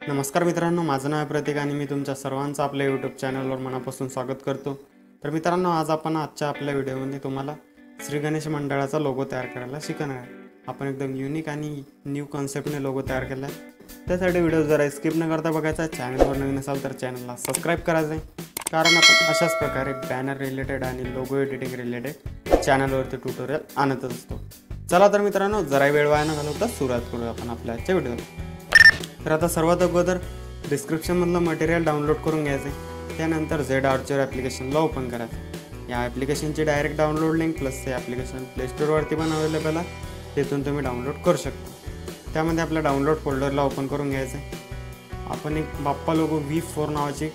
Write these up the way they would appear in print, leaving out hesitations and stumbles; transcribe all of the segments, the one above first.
नमस्कार मित्रांनो, माझं नाव आहे प्रतीक आणि मी तुमच्या सर्वांचं आपल्या यूट्यूब चॅनलवर मनापासून स्वागत करतो। तर मित्रांनो, आज आपण आजच्या आपल्या व्हिडिओमध्ये तुम्हाला श्री गणेश मंडळाचा लोगो तयार करायला शिकणार आहे। आपण एकदम युनिक आणि न्यू कॉन्सेप्टने लोगो तयार केला आहे। त्यासाठी व्हिडिओ जरा स्किप न करता बघायचा आहे। चॅनलवर नवीन असाल तर चॅनलला सबस्क्राईब करायचं आहे, कारण आपण अशाच प्रकारे बॅनर रिलेटेड आणि लोगो एडिटिंग रिलेटेड चॅनलवरती ट्युटोरियल आणतच असतो। चला तर मित्रांनो, जरा वेळ वाया न घालवता सुरुवात करूया आपण आपल्या आजच्या व्हिडिओला। तर आता सर्वात अगोदर डिस्क्रिप्शनमधलं मटेरियल डाउनलोड करून घ्यायचं आहे। त्यानंतर झेड आर्चर ॲप्लिकेशनला ओपन करायचं। या ॲप्लिकेशनची डायरेक्ट डाउनलोड लिंक प्लस हे ॲप्लिकेशन प्ले स्टोरवरती पण अवेलेबल आहे, तिथून तुम्ही डाउनलोड करू शकता। त्यामध्ये आपल्या डाउनलोड फोल्डरला ओपन करून घ्यायचं आहे। आपण एक बाप्पा लोगो V4 नावाची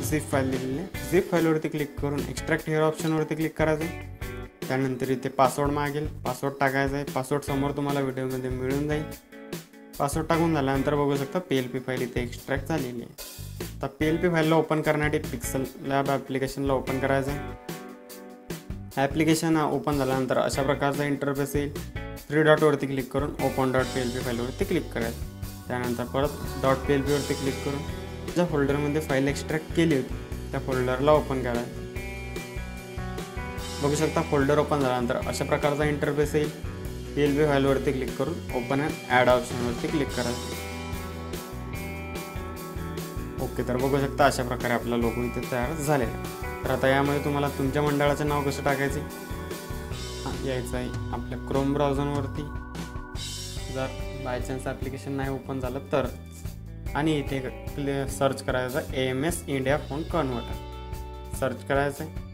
झिप फाईल दिलेली आहे। झिप फाईलवरती क्लिक करून एक्स्ट्रॅक्ट हिअर ऑप्शनवरती क्लिक करायचं आहे। त्यानंतर इथे पासवर्ड मागेल, पासवर्ड टाकायचा आहे। पासवर्ड समोर तुम्हाला व्हिडिओमध्ये मिळून जाईल। पासवर्ड टाकून झाल्यानंतर बघू शकता PLP फाईल इथे एक्स्ट्रॅक्ट झालेली आहे। आता PLP फाईलला ओपन करण्यासाठी पिक्सल लॅब ॲप्लिकेशनला ओपन करायचं आहे। ॲप्लिकेशन ओपन झाल्यानंतर अशा प्रकारचा इंटरफेस येईल। 3 डॉटवरती क्लिक करून ओपन .plp फाईलवरती क्लिक करायचं। त्यानंतर परत .plp वरती क्लिक करून ज्या फोल्डरमध्ये फाईल एक्स्ट्रॅक्ट केली होती त्या फोल्डरला ओपन करायचं। बघू शकता फोल्डर ओपन झाल्यानंतर अशा प्रकारचा इंटरफेस येईल। PLP फाईलवरती क्लिक करून ओपन अँड ॲड ऑप्शनवरती क्लिक करायचं। ओके, तर बघू शकता अशा प्रकारे आपला लोगो इथे तयार झालेला आहे। तर आता यामध्ये तुम्हाला तुमच्या मंडळाचे नाव कसं टाकायचे यायचं आहे आपल्या क्रोम ब्राउझरवरती, जर बाय चान्स ॲप्लिकेशन नाही ओपन झालं तर, आणि इथे सर्च करायचं AMS India phone converter search करायचं आहे।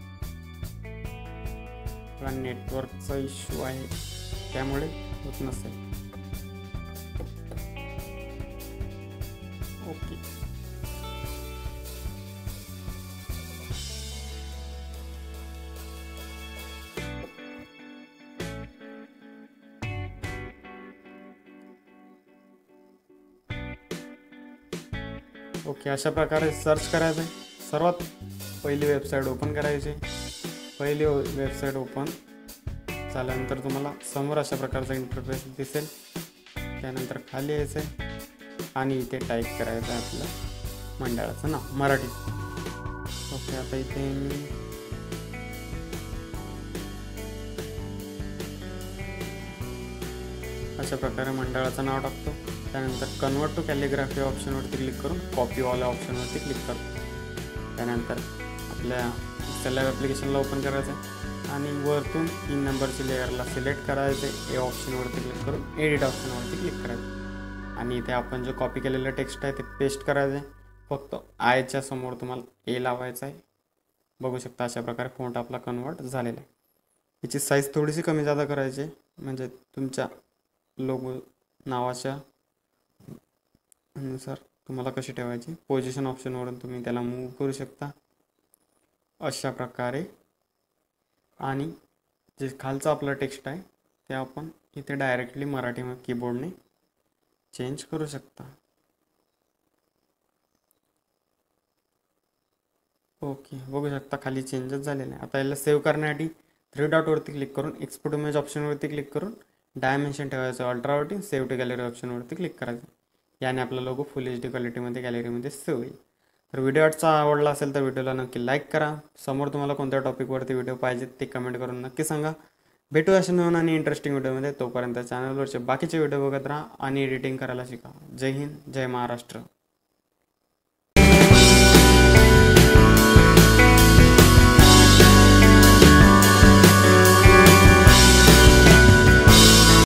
नेटवर्कचा इश्यू आहे त्यामुळे होत नसेल। ओके, ओके अशा प्रकारे सर्च करायचं आहे। सर्वात पहिली वेबसाईट ओपन करायची। पहिली वेबसाईट ओपन झाल्यानंतर तुम्हाला समोर अशा प्रकारचा इंटरफेस दिसेल। त्यानंतर खाली यायचं आहे आणि इथे टाईप करायचं आहे आपलं मंडळाचं नाव मराठीत। ओके, आता इथे मी अशा प्रकारे मंडळाचं नाव टाकतो। त्यानंतर कन्वर्ट टू कॅलिग्राफी ऑप्शनवरती क्लिक करून कॉपी ऑल ऑप्शनवरती क्लिक करतो। त्यानंतर आपल्या पिक्सल ॲप्लिकेशनला ओपन करायचं आहे आणि वरतून 3 नंबरची लेअरला सिलेक्ट करायचे। ए ऑप्शनवरती क्लिक करून एडिट ऑप्शनवरती क्लिक करायचं आणि इथे आपण जो कॉपी केलेलं टेक्स्ट आहे ते पेस्ट करायचं आहे। फक्त आयच्या समोर तुम्हाला ए लावायचं आहे। बघू शकता अशा प्रकारे फॉन्ट आपला कन्वर्ट झालेला आहे। याची साईज थोडीशी कमी जादा करायची आहे, म्हणजे तुमच्या लोगो नावाच्या नुसार तुम्हाला कशी ठेवायची। पोझिशन ऑप्शनवरून तुम्ही त्याला मूव्ह करू शकता अशा प्रकारे। आणि जे खालचं आपलं टेक्स्ट आहे ते आपण इथे डायरेक्टली मराठी कीबोर्डने चेंज करू शकता। ओके, बघू शकता खाली चेंजेस झालेले आहे। आता याला सेव्ह करण्यासाठी 3 डॉटवरती क्लिक करून एक्सपोर्ट इमेज ऑप्शनवरती क्लिक करून डायमेन्शन ठेवायचं अल्ट्रावरती, सेव्ह टू गॅलरी ऑप्शनवरती क्लिक करायचं। याने आपला लोगो फुल HD क्वालिटीमध्ये गॅलरीमध्ये सेव्ह होईल। तर व्हिडिओ आजचा आवडला असेल तर व्हिडिओला नक्की लाईक करा। समोर तुम्हाला कोणत्या टॉपिकवरती व्हिडिओ पाहिजेत ते कमेंट करून नक्की सांगा। भेटू अशा नवीन आणि इंटरेस्टिंग व्हिडिओमध्ये। तोपर्यंत चॅनलवरचे बाकीचे व्हिडिओ बघत राहा आणि एडिटिंग करायला शिका। जय हिंद, जय महाराष्ट्र।